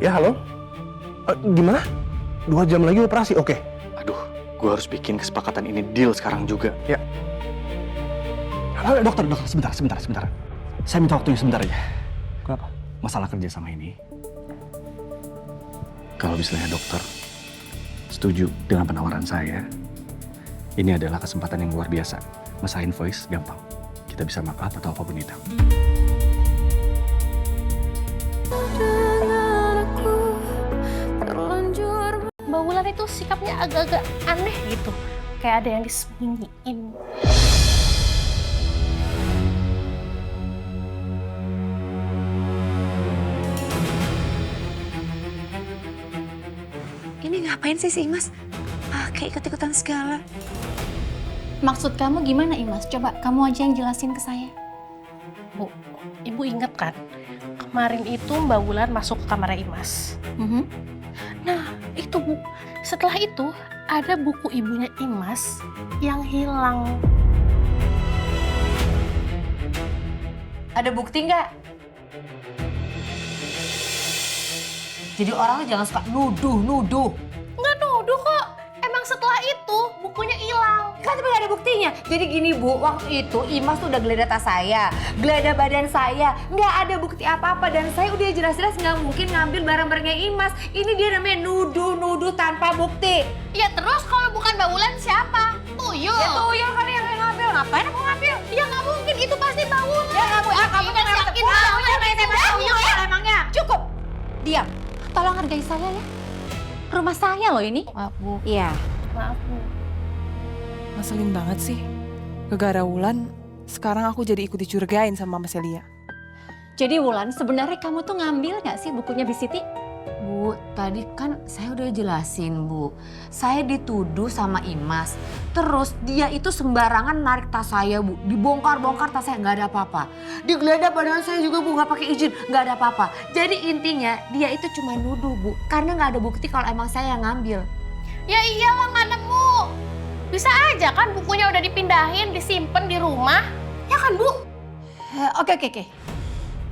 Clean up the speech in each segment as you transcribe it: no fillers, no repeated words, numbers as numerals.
Ya, halo? Gimana? 2 jam lagi operasi, oke. Aduh, gue harus bikin kesepakatan ini deal sekarang juga. Ya. Halo, dokter, sebentar. Saya minta waktunya sebentar aja. Kenapa? Masalah kerja sama ini, kalau misalnya dokter setuju dengan penawaran saya, ini adalah kesempatan yang luar biasa. Masalah invoice gampang. Kita bisa markup atau apapun itu. Mbak Wulan itu sikapnya agak-agak aneh gitu. Kayak ada yang disembunyiin. Ini ngapain sih si Imas? Kayak ikut-ikutan segala. Maksud kamu gimana, Imas? Coba kamu aja yang jelasin ke saya. Bu, Ibu inget kan? Kemarin itu Mbak Wulan masuk ke kamarnya Imas. Nah, itu Bu. Setelah itu, ada buku ibunya Imas yang hilang. Ada bukti nggak? Jadi orang tuh jangan suka nuduh. Nggak nuduh kok. Emang setelah itu, bukunya hilang. Kan tapi nggak ada buktinya. Jadi gini Bu, waktu itu Imas tuh udah geledah tas saya, geledah badan saya. Nggak ada bukti apa-apa dan saya udah jelas-jelas nggak mungkin ngambil barang-barangnya Imas. Ini dia namanya nuduh tanpa bukti. Ya terus kalau bukan Mbak Wulan siapa? Tuyul. Ya tuyul kali yang ngambil. Ngapain aku ngambil? Ya nggak mungkin, itu pasti Mbak Wulan. Ya nggak mungkin. Kamu Imas memang yakin tuyul. tuyul ya? Emangnya? Cukup. Diam. Tolong hargai saya ya. Rumah saya loh ini. Maaf Bu. Iya. Maaf Bu. Ngeselin banget sih. Gara-gara Wulan, sekarang aku jadi ikut dicurigain sama Mas Elia. Jadi Wulan, sebenarnya kamu tuh ngambil nggak sih bukunya Bisiti? Bu, tadi kan saya udah jelasin Bu. Saya dituduh sama Imas. Terus dia itu sembarangan narik tas saya Bu. Dibongkar-bongkar tas saya, nggak ada apa-apa. Digeledah badan saya juga Bu, nggak pakai izin, nggak ada apa-apa. Jadi intinya dia itu cuma nuduh Bu. Karena nggak ada bukti kalau emang saya yang ngambil. Ya iyalah nggak nemu. Bisa aja kan bukunya udah dipindahin, disimpan di rumah. Ya kan Bu? Oke.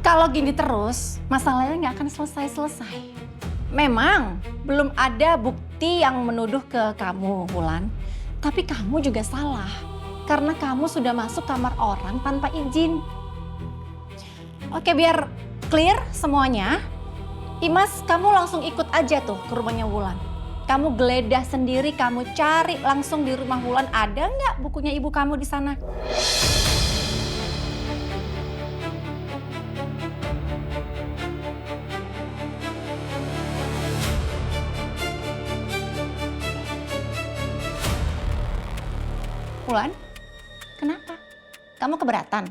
Kalau gini terus, masalahnya nggak akan selesai-selesai. Memang belum ada bukti yang menuduh ke kamu, Wulan. Tapi kamu juga salah. Karena kamu sudah masuk kamar orang tanpa izin. Oke, biar clear semuanya. Imas, kamu langsung ikut aja tuh ke rumahnya Wulan. Kamu geledah sendiri, kamu cari langsung di rumah Wulan. Ada nggak bukunya ibu kamu di sana? Wulan, kenapa? Kamu keberatan?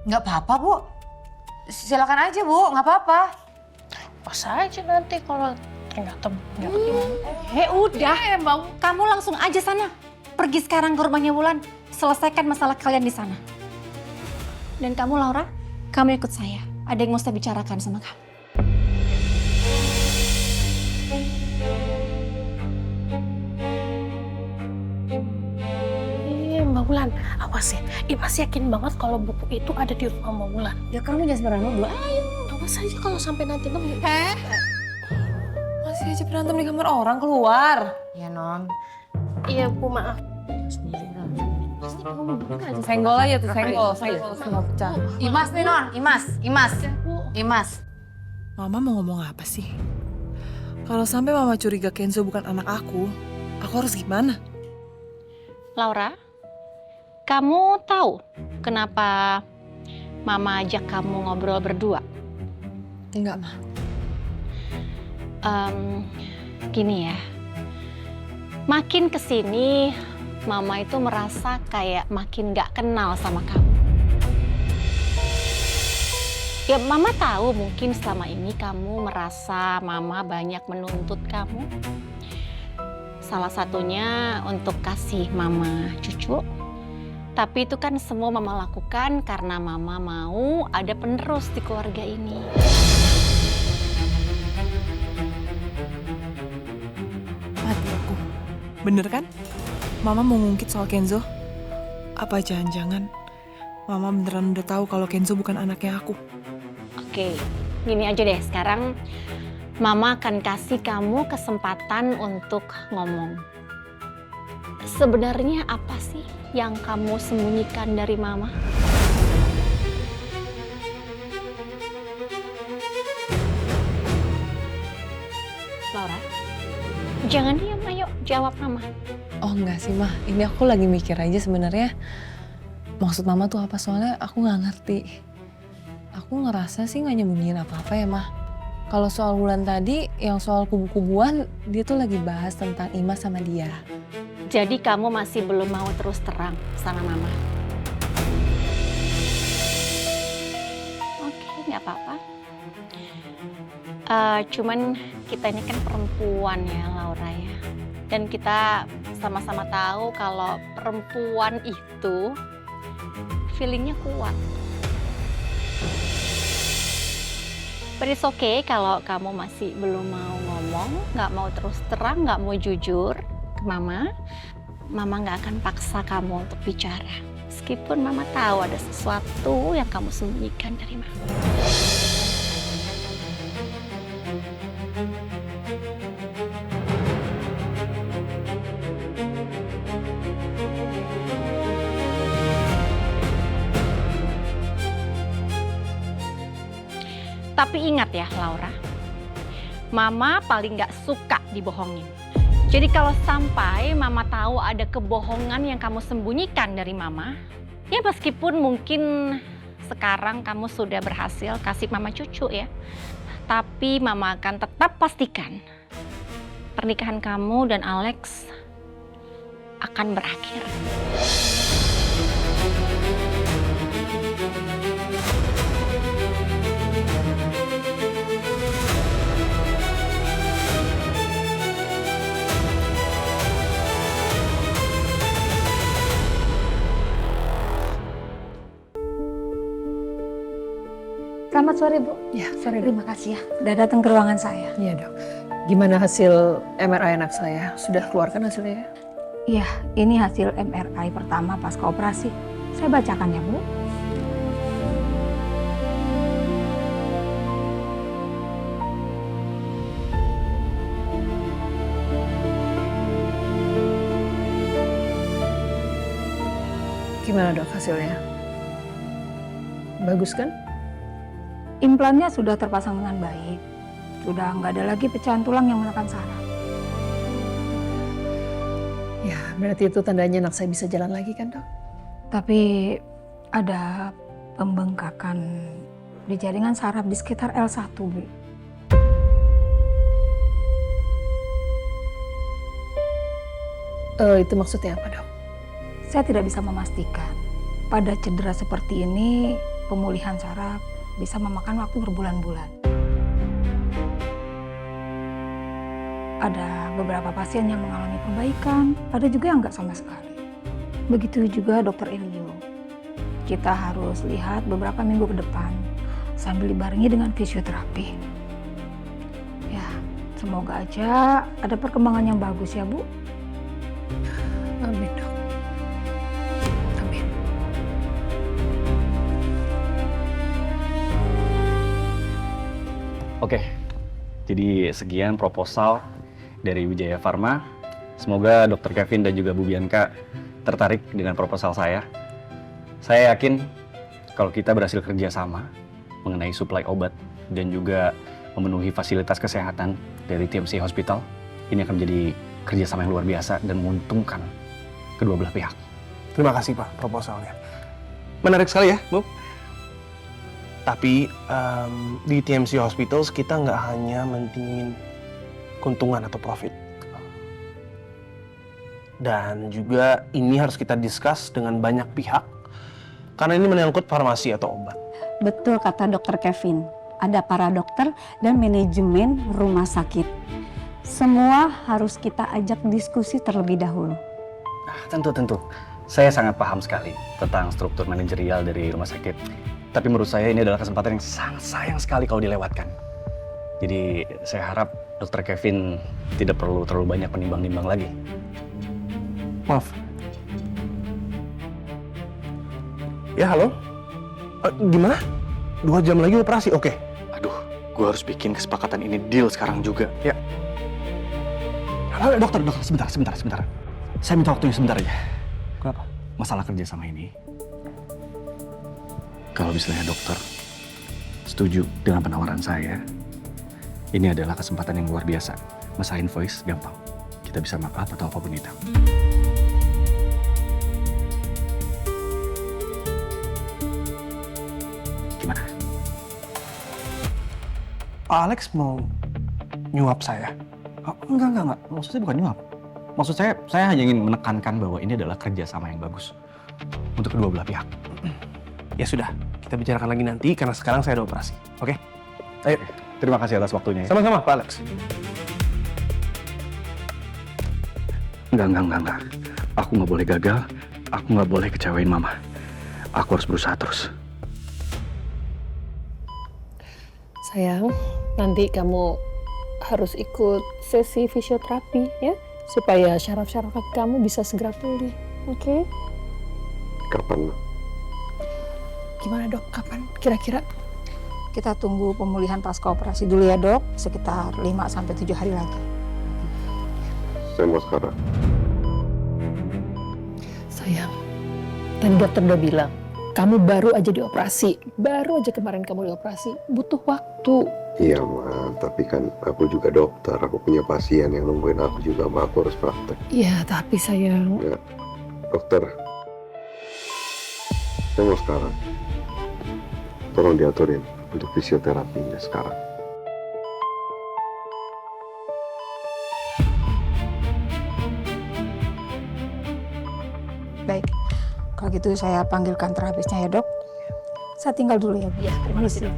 Nggak apa-apa Bu. Silakan aja Bu, nggak apa-apa. Pas aja nanti kalau ternyata bukunya ketemu. Udah, kamu langsung aja sana. Pergi sekarang ke rumahnya Wulan. Selesaikan masalah kalian di sana. Dan kamu Laura, kamu ikut saya. Ada yang mau saya bicarakan sama kamu. Mbak Wulan, awas ya. Imas yakin banget kalau buku itu ada di rumah Mbak Wulan. Ya kamu jangan sembarangan nuduh. Ayo, awas aja kalau sampai nanti nemu. Masih aja berantem di kamar orang, keluar. Ya Non. Iya Bu, maaf. Senggol aja tuh, senggol semua pecah. Imas nih Non, Imas. Mama mau ngomong apa sih? Kalau sampai Mama curiga Kenzo bukan anak aku harus gimana? Laura, kamu tahu kenapa Mama ajak kamu ngobrol berdua? Enggak, Ma. Gini ya, makin kesini Mama itu merasa kayak makin gak kenal sama kamu. Ya Mama tahu mungkin selama ini kamu merasa Mama banyak menuntut kamu. Salah satunya untuk kasih Mama cucu. Tapi itu kan semua Mama lakukan karena Mama mau ada penerus di keluarga ini. Mati aku. Bener kan? Mama mau ngungkit soal Kenzo? Apa jangan-jangan Mama beneran udah tahu kalau Kenzo bukan anaknya aku? Oke, Gini aja deh, sekarang Mama akan kasih kamu kesempatan untuk ngomong. Sebenarnya apa sih yang kamu sembunyikan dari Mama? Laura, jangan diam, ayo jawab Mama. Oh enggak sih mah, ini aku lagi mikir aja sebenarnya maksud mama tuh apa, soalnya aku nggak ngerti. Aku ngerasa sih nggak nyembunyiin apa-apa ya mah. Kalau soal Wulan tadi, yang soal kubu-kubuan, dia tuh lagi bahas tentang Imas sama dia. Jadi kamu masih belum mau terus terang sama Mama? Oke, nggak apa-apa. Cuman kita ini kan perempuan ya, Laura ya. Dan kita sama-sama tahu kalau perempuan itu feelingnya kuat. But it's okay kalau kamu masih belum mau ngomong, nggak mau terus terang, nggak mau jujur ke Mama. Mama nggak akan paksa kamu untuk bicara. Meskipun Mama tahu ada sesuatu yang kamu sembunyikan dari Mama. Tapi ingat ya Laura, Mama paling gak suka dibohongin. Jadi kalau sampai Mama tahu ada kebohongan yang kamu sembunyikan dari Mama, ya meskipun mungkin sekarang kamu sudah berhasil kasih Mama cucu ya, tapi Mama akan tetap pastikan pernikahan kamu dan Alex akan berakhir. Selamat sore, Bu. Ya, sorry. Terima kasih ya, udah datang ke ruangan saya. Iya dok. Gimana hasil MRI anak saya? Sudah keluarkan hasilnya? Iya, ini hasil MRI pertama pasca operasi. Saya bacakan ya, Bu. Gimana dok hasilnya? Bagus kan? Implannya sudah terpasang dengan baik. Sudah nggak ada lagi pecahan tulang yang menekan saraf. Ya, berarti itu tandanya anak saya bisa jalan lagi kan dok? Tapi ada pembengkakan di jaringan saraf di sekitar L1, Bu. Itu maksudnya apa dok? Saya tidak bisa memastikan. Pada cedera seperti ini, pemulihan saraf bisa memakan waktu berbulan-bulan. Ada beberapa pasien yang mengalami perbaikan, ada juga yang nggak sama sekali. Begitu juga Dokter Elio. Kita harus lihat beberapa minggu ke depan sambil dibarengi dengan fisioterapi. Ya, semoga aja ada perkembangan yang bagus ya, Bu. Amin dok. Amin. Oke, jadi sekian proposal dari Wijaya Pharma. Semoga Dr. Kevin dan juga Bu Bianca tertarik dengan proposal saya. Saya yakin kalau kita berhasil kerjasama mengenai suplai obat dan juga memenuhi fasilitas kesehatan dari TMC Hospital, ini akan menjadi kerjasama yang luar biasa dan menguntungkan kedua belah pihak. Terima kasih Pak proposalnya. Menarik sekali ya, Bu. Tapi di TMC Hospitals kita nggak hanya mentingin keuntungan atau profit. Dan juga ini harus kita discuss dengan banyak pihak karena ini menyangkut farmasi atau obat. Betul kata Dokter Kevin, ada para dokter dan manajemen rumah sakit. Semua harus kita ajak diskusi terlebih dahulu. Tentu. Saya sangat paham sekali tentang struktur manajerial dari rumah sakit. Tapi menurut saya ini adalah kesempatan yang sangat sayang sekali kalau dilewatkan. Jadi saya harap Dr. Kevin tidak perlu terlalu banyak menimbang-nimbang lagi. Maaf. Ya halo? Gimana? 2 jam lagi operasi? Oke. Aduh, Gue harus bikin kesepakatan ini deal sekarang juga. Ya. Dokter, sebentar. Saya minta waktunya sebentar aja. Kenapa? Masalah kerja sama ini. Kalau misalnya dokter setuju dengan penawaran saya, ini adalah kesempatan yang luar biasa. Masalah invoice gampang. Kita bisa markup atau apapun itu. Gimana? Pak Alex mau nyuap saya. Oh, enggak. Maksudnya bukan nyuap. Maksud saya hanya ingin menekankan bahwa ini adalah kerjasama yang bagus untuk kedua belah pihak. Ya sudah, kita bicarakan lagi nanti karena sekarang saya ada operasi. Oke? Ayo. Terima kasih atas waktunya. Sama-sama, Pak Alex. Enggak. Aku nggak boleh gagal. Aku nggak boleh kecewain Mama. Aku harus berusaha terus. Sayang, nanti kamu harus ikut sesi fisioterapi ya, supaya syaraf-syaraf kaki kamu bisa segera pulih. Oke? Kapan? Gimana dok? Kapan kira-kira? Kita tunggu pemulihan pasca operasi dulu ya dok, sekitar 5-7 hari lagi. Saya mau sekarang. Sayang, tadi dokter udah bilang, kamu baru aja dioperasi. Baru aja kemarin kamu dioperasi. Butuh waktu. Iya, Ma. Tapi kan aku juga dokter. Aku punya pasien yang nungguin aku juga, Ma. Aku harus praktek. Iya, tapi sayang. Ya. Dokter. Saya mau sekarang. Tolong diaturin untuk fisioterapinya sekarang. Baik, kalau gitu saya panggilkan terapisnya ya dok. Saya tinggal dulu ya Bu. Iya, terima kasih dok.